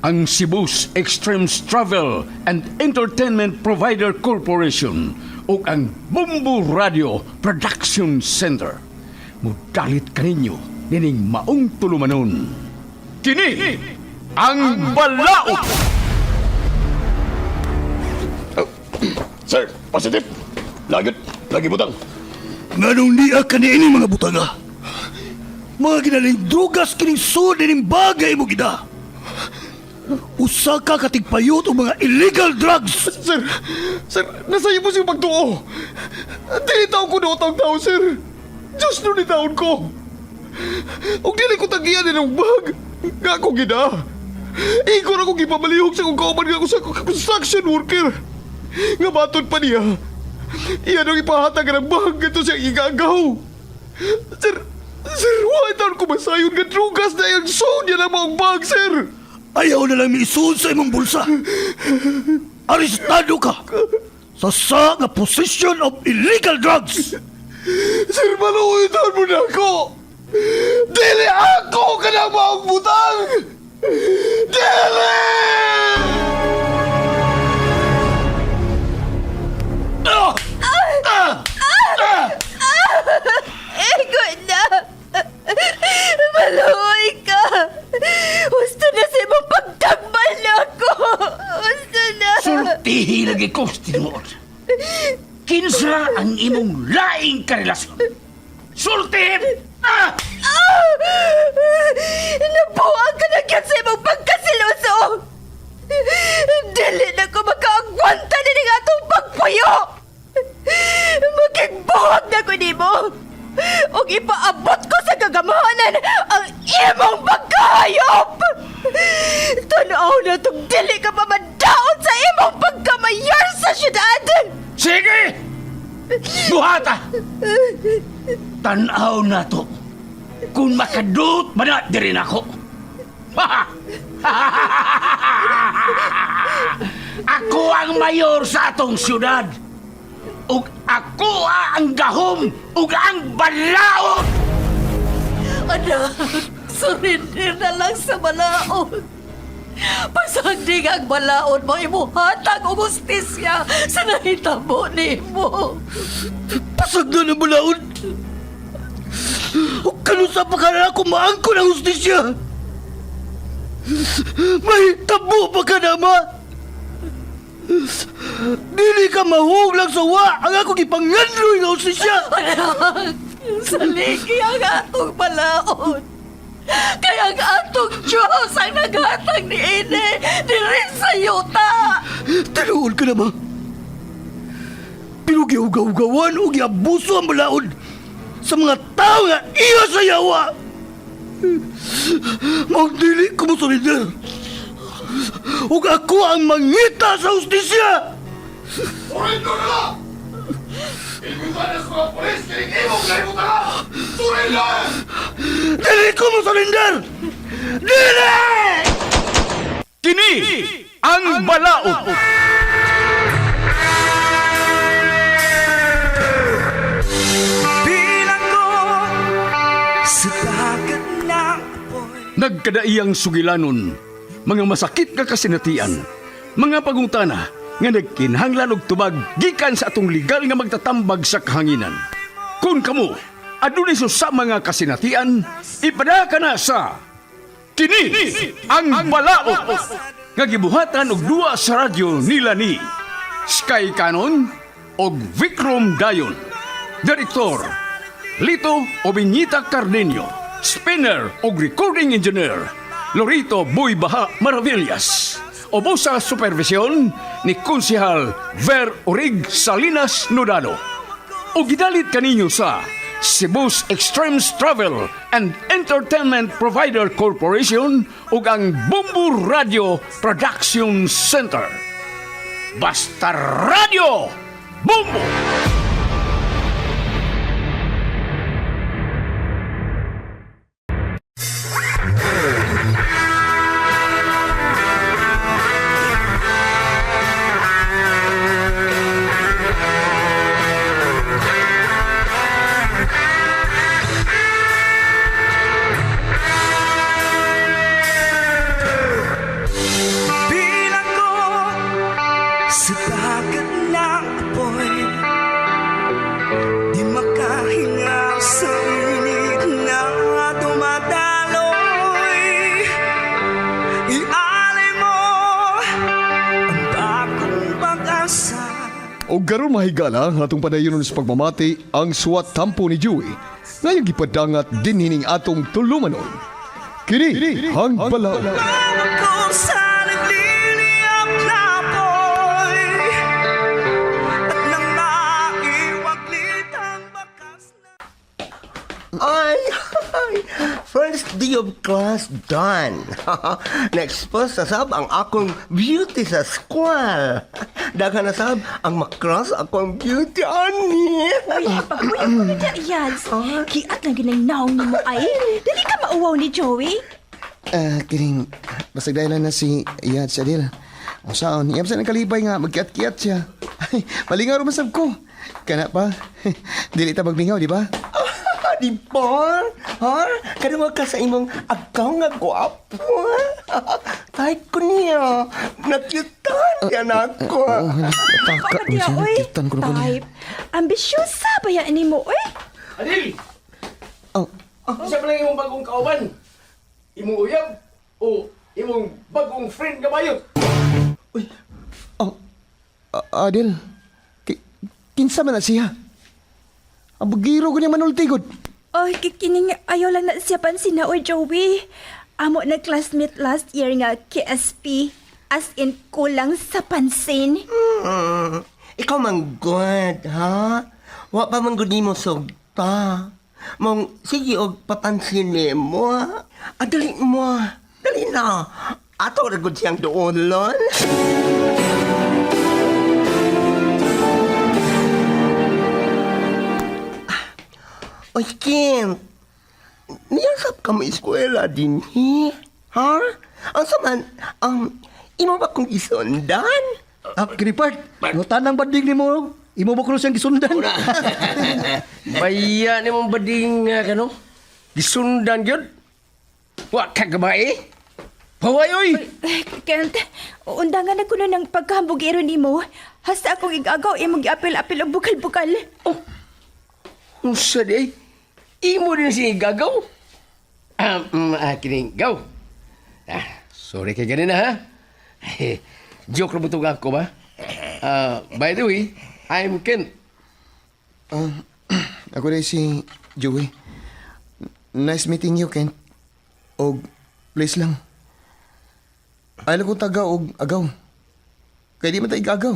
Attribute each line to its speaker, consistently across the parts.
Speaker 1: ang Cebu's Extremes Travel and Entertainment Provider Corporation o ang Bumbu Radio Production Center. Mudalit kaninyo dining maong tulumanon. Kini ang Balaod!
Speaker 2: Sir, positive. Lagi butang.
Speaker 3: Nganong niya kanini mga butaga? Mga ginaling drugas kining sud dining bagay mo gida. Usa ka katigpayot o mga illegal drugs.
Speaker 2: Sir, nasa iyo po siyang pagtuo. Dili taon ko na utang tao, sir. Diyos nun ni taon ko. Huwag dili ko tagiyan ng bag. Nga ako gina. Ikaw na kong ipamalihog sa kong kauman nga ako sa construction worker. Nga batod pa niya. Iyan ang ipahatag ng bag ito siyang igagaw. Sir, why taon ko masayon nga drugas na yung sound niya ng mga bag, sir?
Speaker 3: Ayaw na lang miisuon sa imong bulsa. Arestado ka sa nga possession of illegal drugs.
Speaker 2: Sir, maluwitan mo na ako! Dili ako ka na maong butang! Dili!
Speaker 4: Ego na! Maluoy ka! Gusto na sa imong pagtambal na ako! Gusto na!
Speaker 1: Sultihi lagi ko, tinuod. Kinsa ang imong laing karelasyon? Sultihin!
Speaker 4: Nabuang ka na kyan sa imong pagkasiloso! Dili na ko makaagwanta na ng atong pagpuyo! Magigbuhag na ko nimo! O ipaabot ko sa gagamahanan ang imong pagkahayop! Tanaw na itong dili ka pa madaon sa imong pagkamayor sa syudad!
Speaker 1: Sige! Buhata! Tanaw na to. Kung makadut man na din ako. Ako ang mayor sa atong syudad. Ug ako ang gahom ug ang balaod.
Speaker 4: Anak, surrender na lang sa balaod. Pasagdig ang balaod mo, imuhatag o justisya sa nahitabo ni mo.
Speaker 3: Pasagda na balaod. O kanusa pa ka na ako maangko ng justisya. May tabo pa ka na, ma. Dili ka mahuglang sa wa ang akong ipangandroy ng justisya.
Speaker 4: Anak, saligi ang atong balaod. Kaya ang atong Diyos ang naghatag ni Ine diri sa yuta.
Speaker 3: Tinuod ka na, ma. Pero giugaw-gawan o giabuso ang balaod sa mga tao nga iya sa yawa. Magdili ko mo solider. Ug ako ang mangita sa justisya.
Speaker 2: Surrender na lang! Ikusanas ko ang polis kaya imong layo ka! Surrender!
Speaker 3: Dili ko mo solider. Dili!
Speaker 1: Kini ang Balaod. Nagkadaiyang sugilanon, mga masakit nga kasinatian, mga pagungtana nga nagkinhanglan og tubag gikan sa atong legal nga magtatambag sa kahanginan. Kung kamo adunay sa mga kasinatian, ipada ka na sa Kini ang Balaod nga gibuhatan og duwa sa radyo nila ni Sky Canon og Vikram Dayon. Direktor Lito Obiñita Cardenio. Spinner o recording engineer Lorito Boy Baha Maravillas. Obo sa supervisyon ni Konsehal Ver Orig Salinas Nodalo. O gidalit kaninyo sa Cebu's Extremes Travel and Entertainment Provider Corporation ug ang Bumbu Radio Production Center. Basta Radio Bumbu!
Speaker 2: O garon mahigala ang atong padayon sa pagmamati ang suwat tampo ni Joey ngayong gipadangat din hining atong tulumanon. Kini hang balaod.
Speaker 5: Kung sa nagliliyap na apoy at nang naiwaglit ang bakas na...
Speaker 6: Ay, first day of class done. Na-expose sa sab ang akong beauty sa school. Daghan na sab ang makross akong beauty ani.
Speaker 4: Pag-uyab ko na dyan, Yads. Kiat lang ginagnaong ni mo ay. Dali ka mauwaw ni Joey.
Speaker 7: Kining, basag dahilan na si Iyad sa Adil. O saan, iyam sa nagkalibay nga, magkiat-kiat siya. Ay, malingaw rumasab ko. Kana pa, dili ta magmingaw, di ba?
Speaker 6: Di ba? Ha? Kadungag ka sa imong agaw nga gwapo. Kahit ko niya, nakyutan yan ako.
Speaker 7: Taka,
Speaker 4: Diya, oy.
Speaker 7: kitan ko na ko niya.
Speaker 4: Type. Ambisyosa ba yan ni mo, oy?
Speaker 1: Adil!
Speaker 7: Oh,
Speaker 1: Isa pa lang imong bagong kauban. Imong uyab o imong bagong friend nga bayot.
Speaker 7: Adil, kinsa man na siya? Ang bugiro ko niya manultigod.
Speaker 4: Oy, kikining ayaw lang na siya pansin na, oy, Joey. Amo na classmate last year nga KSP. As in, kulang sa pansin.
Speaker 6: Ikaw man good, ha? Wa pa man good mo sugta. Mong, sige og papansin mo. Dali mo. Dali na. Ato ra gud siyang doon, lon. Oy, Kim. Niyasap ka mo eskwela din, ha? Ang saman, imo ba kong isundan?
Speaker 3: Kini part, no tanang bading ni mo. Imo ba kuno siyang gisundan?
Speaker 8: Baya ni mong bading nga kano? Gisundan yun? Wa ka gabae? Paway oy!
Speaker 4: Kent, undangan na ko na ng pagkahambog iro ni mo. Hasta akong igagaw, imong giapil-apil ang bukal-bukal.
Speaker 8: Unsa di? Imo din si gagaw? Kining gaw. Sorry kay ganina ha? Joke na butong ako ba? By the way, I'm Kent.
Speaker 7: Ako rin si Joey. Nice meeting you, Kent. Og, please lang. Ayaw ko taga og agaw. Kaya di man tayo agaw.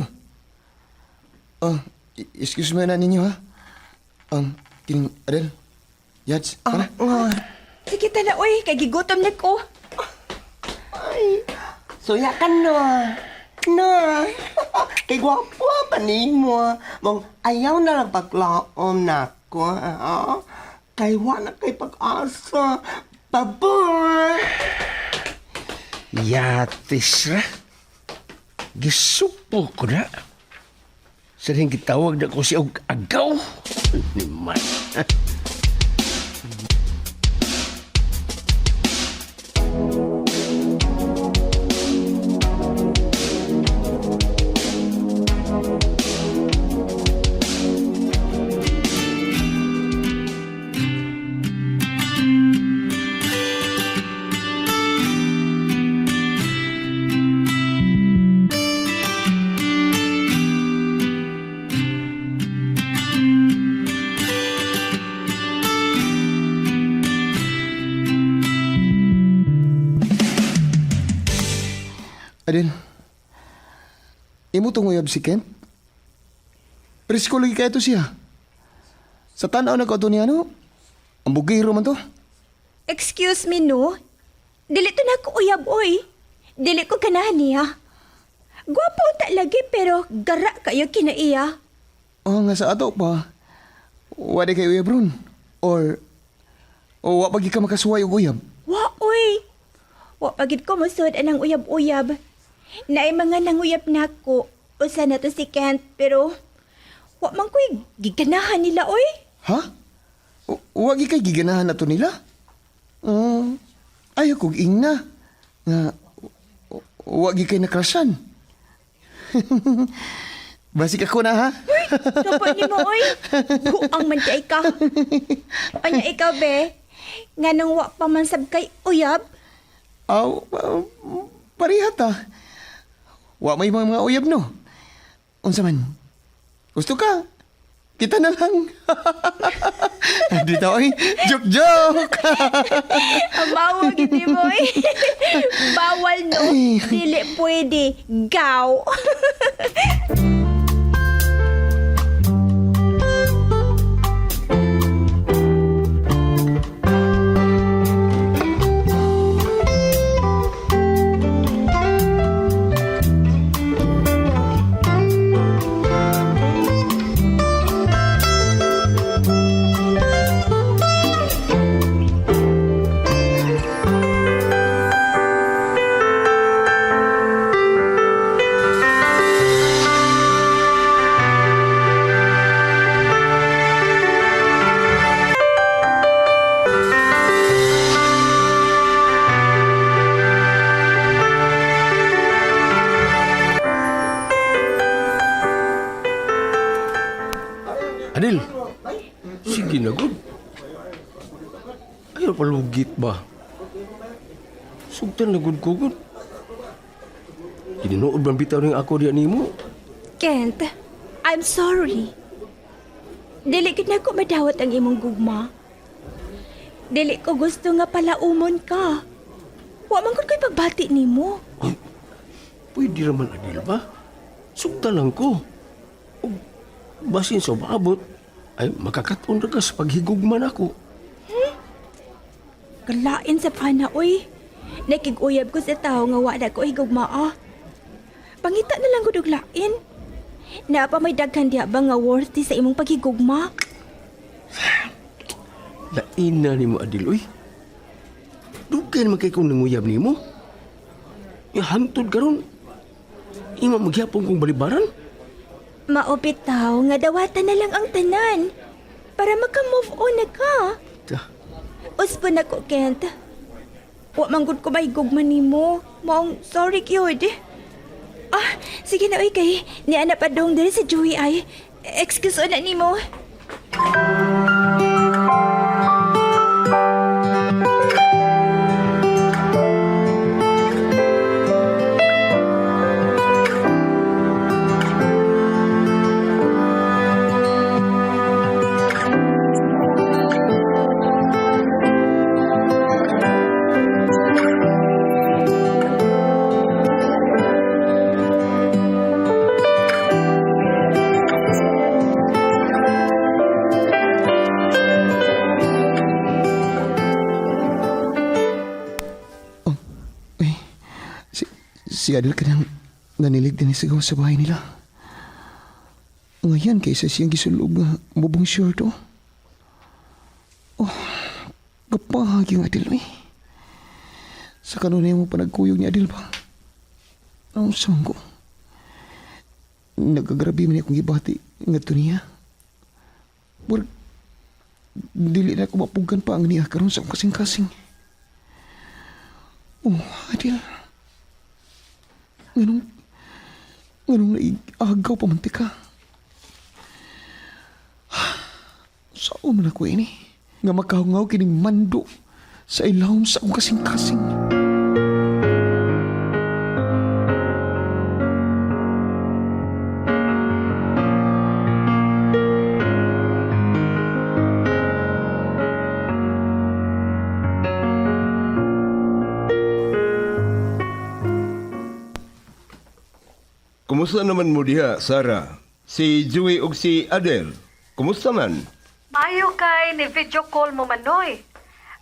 Speaker 7: Excuse me na ninyo, ha? Kining, Adel. Yads, tara.
Speaker 4: Sige tala, oy, kay gigutom na ko.
Speaker 6: Ay, suya ka na. Na. Kay gwapo pa ni mo. Mong ayaw na lang paglaom na ko. Kay wala kay pag-asa. Bye-bye.
Speaker 8: Yatis ra. Gisupo ko na. Sa rin gitawag na ko si og agaw. Ni man.
Speaker 7: Adel, imo tunguyab si Kent? Presko lagi kaya to siya. Sa tanaw na ka to niya, no? Ang bugiro man to.
Speaker 4: Excuse me, no? Dili to na ko uyab, oy. Dili ko ganahan niya. Gwapo ta lagi, pero gara kayo kinaiya.
Speaker 7: Nga sa ato pa. Wala kayo uyab ron. Or wa pagi ka makasuway og uyab.
Speaker 4: Wa, oy. Wa pagid ko musod anang uyab-uyab. Naay mga nanguyab na ko. Usa na to si Kent, pero wa man ko'y giganahan nila, oy.
Speaker 7: Ha? Wagi kay giganahan na to nila? Ayaw kong ingna. Nga, wagi kay nakrasan. Basik ako na, ha?
Speaker 4: Dapat ni mo, oy. Buang man kay ka. Anya ikaw, be? Nga nang wa pa man sab kay uyab?
Speaker 7: Aw, parihat, ha? Wa may mga uyab, no? Unsa man, Gusto ka? Kita na lang. Dito ay, joke-joke.
Speaker 4: Ang bawal gini mo eh. Bawal no.
Speaker 7: Ay.
Speaker 4: Dili pwede. Gaw.
Speaker 8: Adil, sige na, good. Ayaw palugit ba? Sugtan na good ko, good. Kininood bang bitaw rin ako diya nimo?
Speaker 4: Kent, I'm sorry. Dili gid na ko madawat ang imong gugma. Dili ko gusto nga palaumon ka. Wa man gud ko'y pagbati nimo.
Speaker 8: Ay, pwede naman, Adil ba? Sugtan lang ko. O, basin sa maabot, ay makakaton na ka sa paghigugman ako.
Speaker 4: Kalain sa pana, uy. Nakig-uyab ko sa tao nga wala ko higugmaa. Pangita na lang gud og lain. Napa may daghan diha ba nga worthy sa imong paghigugma?
Speaker 8: Lain na ni mo, Adil, uy. Dugay naman kay kong nanguyab ni mo. Hantod ka ron. Ima magyapon kong balibaran.
Speaker 4: Maupit tao nga dawatan na lang ang tanan para maka-move on na ka.
Speaker 8: Ta-
Speaker 4: Uspo na ko, Kent. Wa man gud ko mahigugman nimo. Maong sorry gyud. Ah, sige na uy kay ni ana pa dong diri sa Joey ay. Excuse na nimo.
Speaker 7: Si Adil ka nang nanilig din sigaw sa bahay nila. Ngayon kaysa siyang gisulog nga mubong short oh. Oh, kapahag yung Adil eh. Sa kanunay mo pa nagkuyog ni Adil ba? Ang saan ko? Nagagrabi man akong gibati nga ito niya. Murag, dili na ako mapugan pa ang niya karon sa akong kasing-kasing. Oh, Adil. Nganong naiagaw pa man ka? Saan man ako ini? Nga makahungaw kining mando sa ilawom sa akong kasing-kasing.
Speaker 2: Kumusta naman mo diha, Sarah? Si Joey ug si Adele. Kumusta man?
Speaker 9: Mayo kay ni video call mo manoy.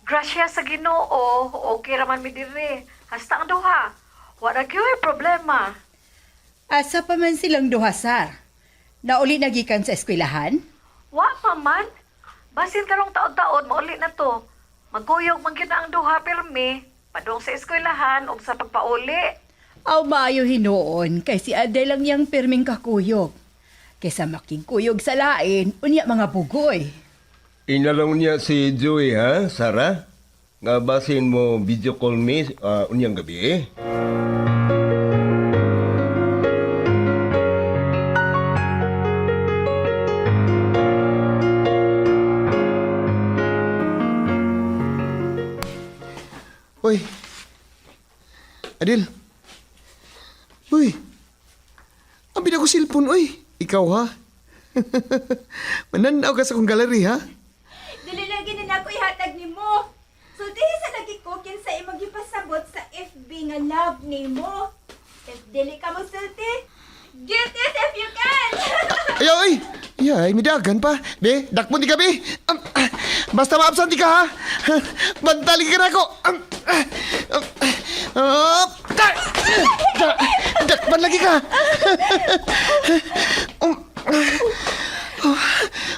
Speaker 9: Grasya sa Ginoo, okay raman mi diri. Hasta ang duha. Wala gyud problema.
Speaker 10: Asa pa man silang duha, Sar? Nauli na gikan sa eskwelahan?
Speaker 9: Wa pa man. Basin karong taod-taod mauli na to. Magkuyog man gyud na ang duha pirmi, padung sa eskwelahan ug sa pagpauli.
Speaker 10: Aw maayo hinuon kay si Adele lang yang pirming kakuyog. Kaysa makigkuyog sa lain, unya mga bugoy.
Speaker 2: Inalong niya si Joey, ha, Sarah? Nga basin mo video call me unyang gabi, eh?
Speaker 7: Uy! Adil! Uy! Ambil ako cellphone, uy! Ikaw, ha? Mananaw ka sa kong galeri, ha?
Speaker 4: Dili lagi na ako ihatag ni mo. So, dihi sa lagi ko, kinsa imong gipasabot sa FB nga love ni mo. If dili ka mo sulti, get it if you can!
Speaker 7: Ayaw, ay! Ay, midagan pa. Be, dakpon di ka, be. Basta maabsan di ka, ha? Bantali ka na ako. Dakpan lagi ka.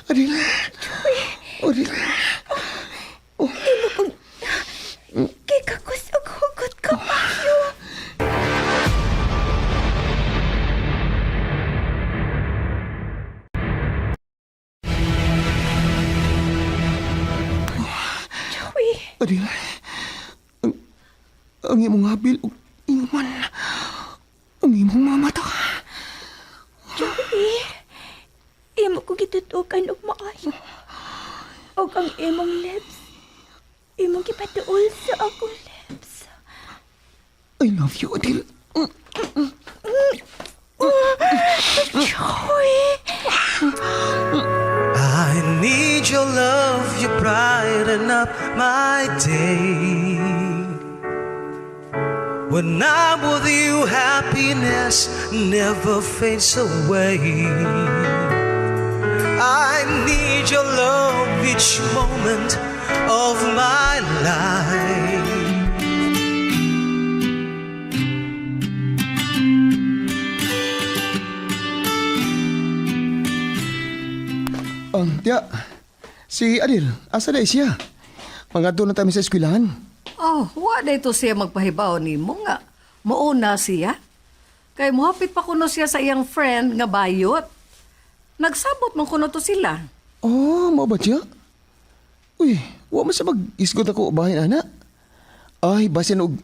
Speaker 7: Adil. Adil.
Speaker 4: Kay kakusog-hugot ka payo. Joey,
Speaker 7: Adil. Ang imong habil ug inuman. Ang imong mamata.
Speaker 4: Joey, imo ko gitutukan og maayo. Og ang imong lips, imong gipatuol sa akong lips.
Speaker 7: I love you, Adil.
Speaker 4: Joey!
Speaker 5: I need your love, you brighten up my day. When I'm with you, happiness never fades away. I need your love each moment of my life.
Speaker 7: Tiya, si Adil, asa na siya? Mangadto na kami sa eskwelahan.
Speaker 11: Oh, wala ito siya magpahibaw ni mo nga. Mauna siya. Kay muhapit pa kuno siya sa iyang friend nga bayot. Nagsabot man kuno to sila.
Speaker 7: Oh, mao ba siya? Uy, wa man sa mag-isgot ako bahin, ana. Ay, basin og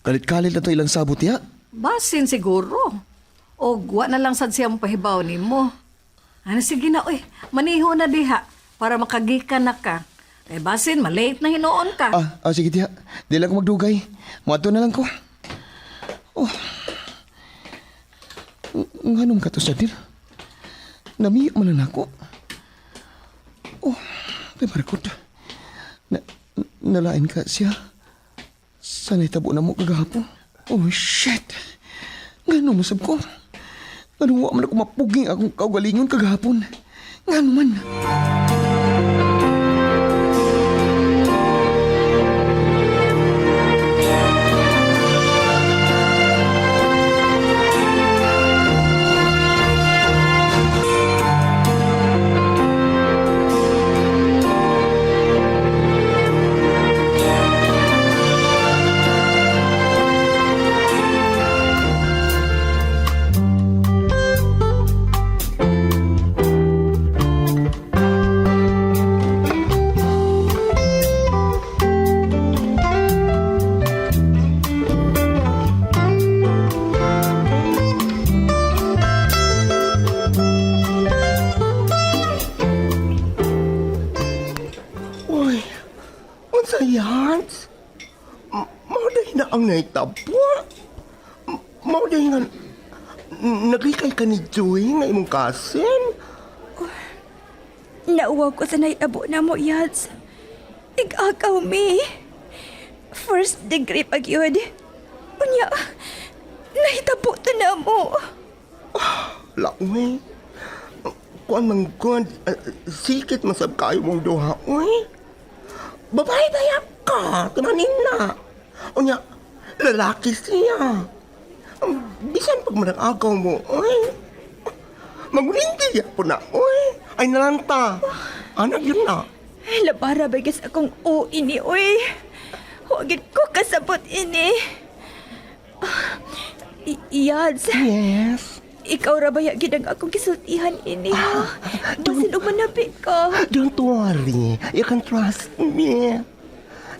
Speaker 7: kalit-kalit na to ilang sabot ya.
Speaker 11: Basin siguro. O wa na lang sad siya mapahibaw ni mo. Ano sige na, uy, maniho na diha para makagikan na ka. Kay basin, malate na hinoon ka.
Speaker 7: Sige tiya. Di lang ko magdugay. Muadto na lang ko. Oh. Nganong ka to sa Adil? Namiyak man na ako. Oh, may marikot. Nalain ka siya. Sana'y tabo na mo kagahapon. Oh, shit. Ngano masab ko? Ngano wa man ako mapuging akong kaugalingon kagahapon? Ngano man?
Speaker 6: Uy, unsa yan? Mao dahil na ang naitabo. Mao dahil nga naglikay ka ni Joey nga imong kasin.
Speaker 4: Nauwaw ko sa naitabo na mo, Yads. Ig-agaw mi. First degree pag yun. Unya, nahitabo to na mo.
Speaker 6: Laoy. Kuan man kuan, sikit masab kayo mong duha, uy. Babae bayap ka, timanin na. Unya, lalaki siya. Bisan pag manang-agaw mo, uy. Magulinti po na, uy. Ay nalanta. Anak yun na.
Speaker 4: Labara bagas akong o ini, uy. Huwagin ko kasabot ini. Yads.
Speaker 6: Yes.
Speaker 4: Ikaw ra ba yagid ang akong kisultihan ini, ha? Basin og manabi ka.
Speaker 6: Don't worry. You can trust me.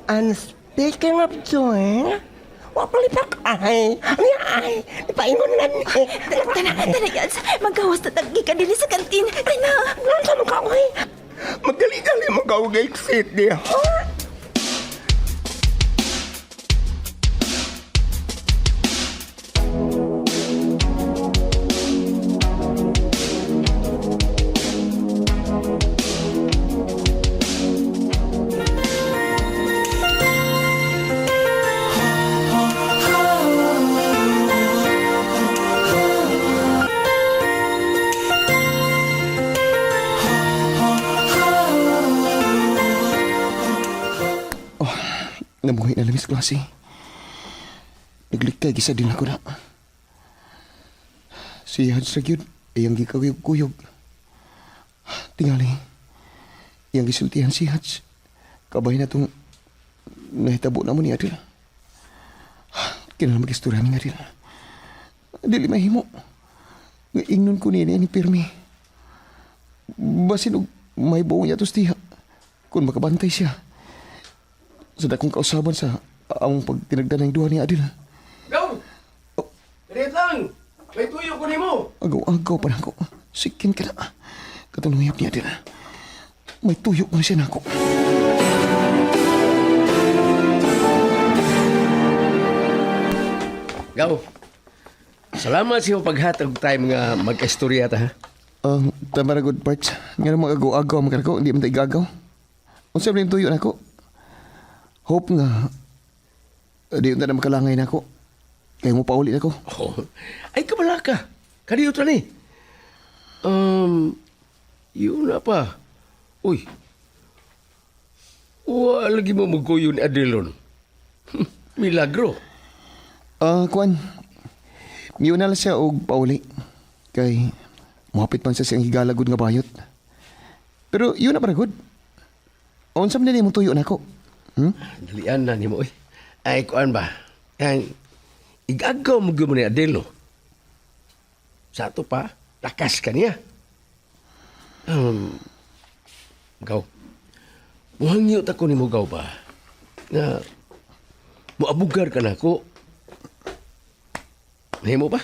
Speaker 6: And speaking of joy, wapalipak ay. Ay, ipaingon na ni.
Speaker 4: Tana, Yads. Magawas na tagi ka dili sa kantin. Tana.
Speaker 6: Lansa mo ka, uy. Magdali-dali mag-exit niya, ha?
Speaker 7: si. Naglikay gisa din ako na. Si Hads ra gyud iyang gikuyog-kuyog. Tingali. Iyang gisultihan si Hads. Kabay na tong nahitabo na mo ni Adil. Kinala mag-istorya ni Adil. Dili mahimo. Nga ingnon ko niya ni Pirmi. Basin og may buong niya tiha. Kung makabantay siya. Sa dakong kausaban sa ang pagtinagdan ng duha ni Adil.
Speaker 8: Gaw! Ganit lang! May tuyo ko ni mo!
Speaker 7: Agaw-agaw pa na ako. Sikin ka na. Katanuyap ni Adil. May tuyo na siya na ako.
Speaker 8: Gaw! Salamat sa iyong paghatag tayo mga magka-istorya ta, ha?
Speaker 7: Tama na good parts. Nga naman agaw-agaw mga ko. Hindi man tayo gagaw. Unsa man yung tuyo na ako. Hope nga. Di na makalangay na ako. Kaya mo pauli na ako.
Speaker 8: Oh, ay, kabala ka. Kaniyo ta ni. Yun na pa. Uy. Lagi mo magkuyo ni Adelon. Milagro.
Speaker 7: Kuan. Miuna lang siya og pauli. Kay muhapit man siya siyang higalagod nga bayot. Pero yun na para good. Unsa man mong tuyo na ako.
Speaker 8: Dalian na ni mo, eh. Ay, kuan ba? Ay, igagaw mo ni Adelo. Sa ato pa, lakas ka niya. Gaw. Muhangyot ako ni mo, gaw ba? Nga, muabugar ka na ako. Nahimo ba?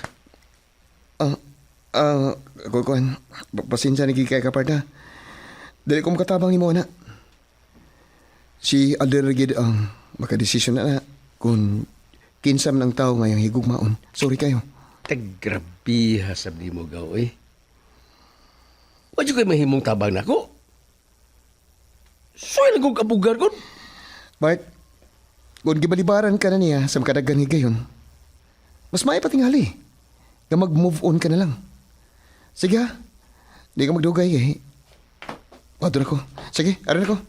Speaker 7: Kuan. Pasensya ni Kikay Kaparda. Dali ko makatabang ni mo na. Si Alder gid ang makadesisyon na kung kinsam ng tao ngayong higugmaon. Sorry kayo.
Speaker 8: Tagrabi hasab di mo gaw, eh. Wadyo kayo mahimong tabang na ako. Soy nagong kabugar kon.
Speaker 7: Bart, kung gibalibaran ka na niya sa makadagang higayon, mas maipatingali. Nga mag-move on ka na lang. Sige ha. Di ka magdugay eh. Wadon ako. Sige, aran ako.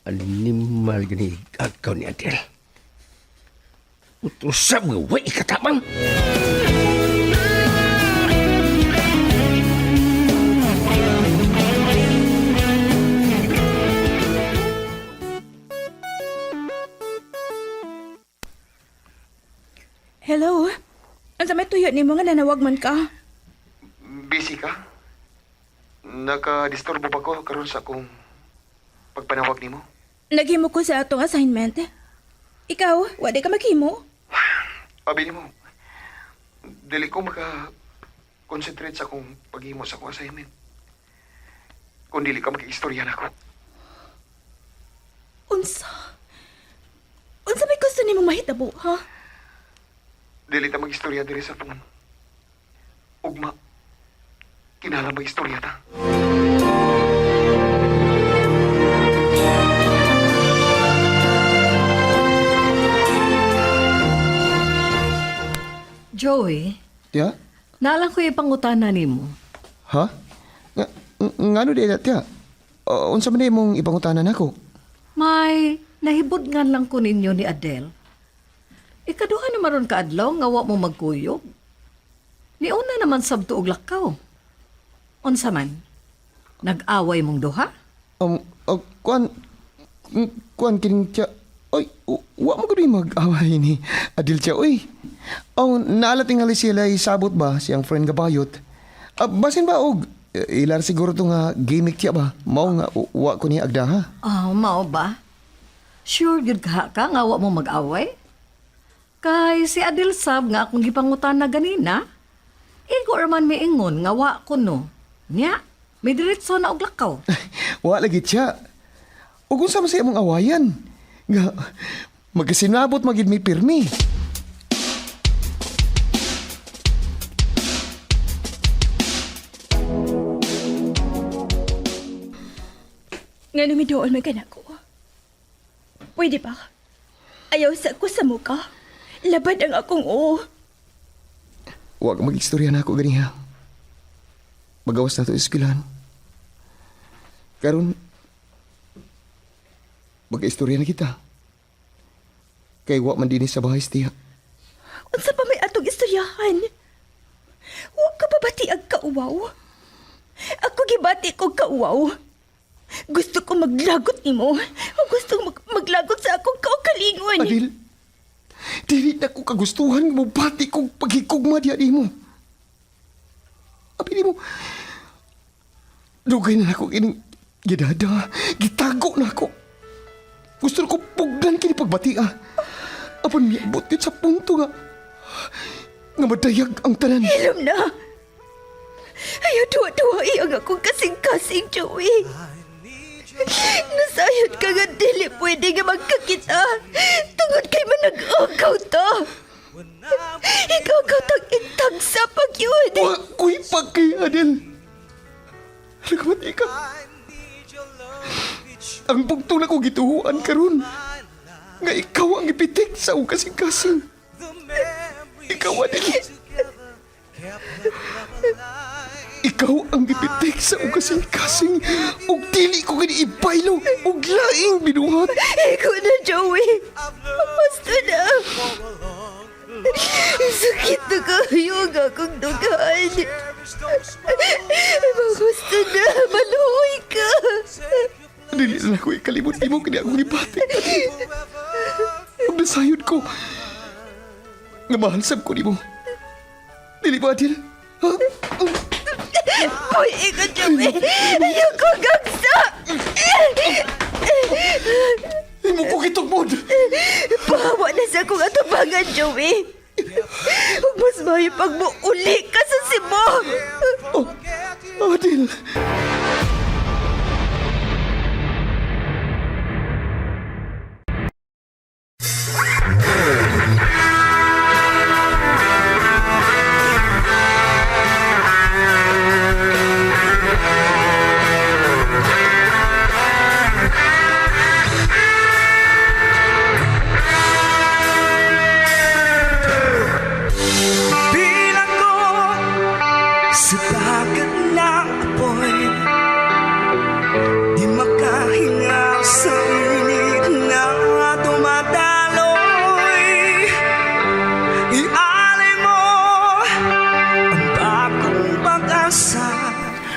Speaker 8: Animal gani agaw ni Adel. Utrusab nga way ikatabang.
Speaker 4: Hello? Ang may tuyo ni mo nga nanawag man ka?
Speaker 7: Busy ka? Naka-disturbo ba ko karon sa akong pagpanawag ni mo?
Speaker 4: Naghimo ko sa atong assignment. Ikaw, wala ka maghimo?
Speaker 7: Abi ni mo, dili ko maka-concentrate sa akong paghimo sa akong assignment. Kung dili ka mag-istorya na ako.
Speaker 4: Unsa? Unsa may gusto ni mong mahitabo, ha?
Speaker 7: Dili ta mag-istorya diri sa phone. Ugma, kinala mag-istorya ta.
Speaker 11: Joey,
Speaker 7: Tiya?
Speaker 11: naalang ko yung pangutana ni mo.
Speaker 7: Ha? Ngano di tiya? Unsa man imong ipangutanan ako?
Speaker 11: May nahibod nga lang ko ninyo ni Adele. Ikaduha na maron ka adlaw nga wa mo magkuyog. Niuna naman sabto og lakaw. Unsa man? Nag-away mong duha?
Speaker 7: Kuan kining tiya. Oy, wa mo gud mag-away ni Adil tiya, oy. Naala tingali sila sabot ba siyang friend nga bayot. Basin ba og ilar siguro to nga gimmick tiya ba? Mao nga wa ko ni agda ha.
Speaker 11: Mao ba? Sure gyud ka nga wa mo mag-away? Kay si Adil sab nga akong gipangutan na ganina. Igo man may ingon nga wa ko no. Nya, may diretso na og lakaw.
Speaker 7: Wa lagi tiya. Ug unsa man sa imong awayan? Nga magkasinabot magid mi pirmi.
Speaker 4: Nga numidoon man ka na ko. Pwede ba? Ayaw sa ko sa muka. Labad ang akong oo.
Speaker 7: Wa ka mag-istorya na ako ganiha. Magawas na ito eskwelahan. Karon, mag-istorya na kita. Kay wa man din sa bahay tiya.
Speaker 4: Unsa pa may atong istoryahan? Huwag ka babati ag kauwaw. Ako gibati kog kauwaw. Gusto ko maglagot nimo. O gusto ko maglagot sa akong kaugalingon.
Speaker 7: Adil, dili na ko kagustuhan mo bati kong paghikugma diya di mo. Abi di mo, dugay na ako kining gidada, gitago na ako. Gusto ko pugdan kini pagbati Apon miabot yun sa punto nga madayag ang tanan.
Speaker 4: Hilom na. Ayaw duwa-duwa iyang akong kasing-kasing, Joey. Nasayod ka nga dili pwede nga magkakita. Tungod kay manag-agaw ta. Ikaw tang intag sa pagyud.
Speaker 7: Wa ko'y pagkay, Adel. Nagkamati ka. Ang bugtong na ko gituhuan karon. Nga ikaw ang ipitik sa akong kasing-kasing. Ikaw, Adel. Ikaw ang ipitik sa akong kasing-kasing. Ug dili ko gani ibaylo. Ug laing binuhat.
Speaker 4: Ikaw na, Joey. Basta na. Sakit na kayo ang akong dugaan. Basta na, maluhoy ka.
Speaker 7: Dili na ako ikalimot mo kini akong ipatik. Ug nasayod ko. Nga mahalsab ko ni mo. Dili ba, Adel? Ha?
Speaker 4: Uy, ikaw, Joey. Ayaw ko gagsa.
Speaker 7: Imo ko kitugmod.
Speaker 4: Pahawa na sa akong atubangan, Joey. Huwag mas mahi pag mo uli ka sa Cebu.
Speaker 7: Adel.
Speaker 5: Bilang ko sa dagat na apoy, di makahinga sa init na dumadaloy. Ialay mo ang bagong pag-asa.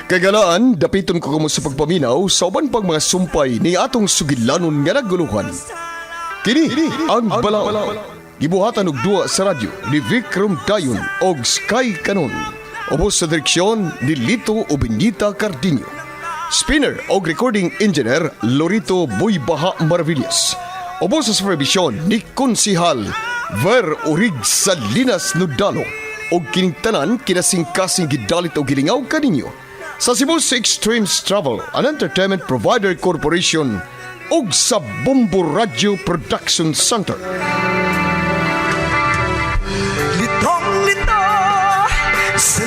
Speaker 2: Kagalaan, dapiton ko kamo sa pagpaminaw sa uban pang mga sumpay ni atong sugilanon nga naguluhan. Kini ang Balaod. Gibuhatan og duwa sa radyo ni Vikram Dayon og Sky Canon. Ubos sa direksyon ni Lito Obenita Cardinho. Spinner og recording engineer Lorito Buybaha Maravillas. Ubos sa supervision ni Konsihal Ver Orig Salinas Nudalo og kining tanan kinasing-kasing gidalit og gilingaw kaninyo sa Cebu Extremes Travel and Entertainment Provider Corporation ug sa Bombo Radio Production Center.
Speaker 5: Litong-lito sa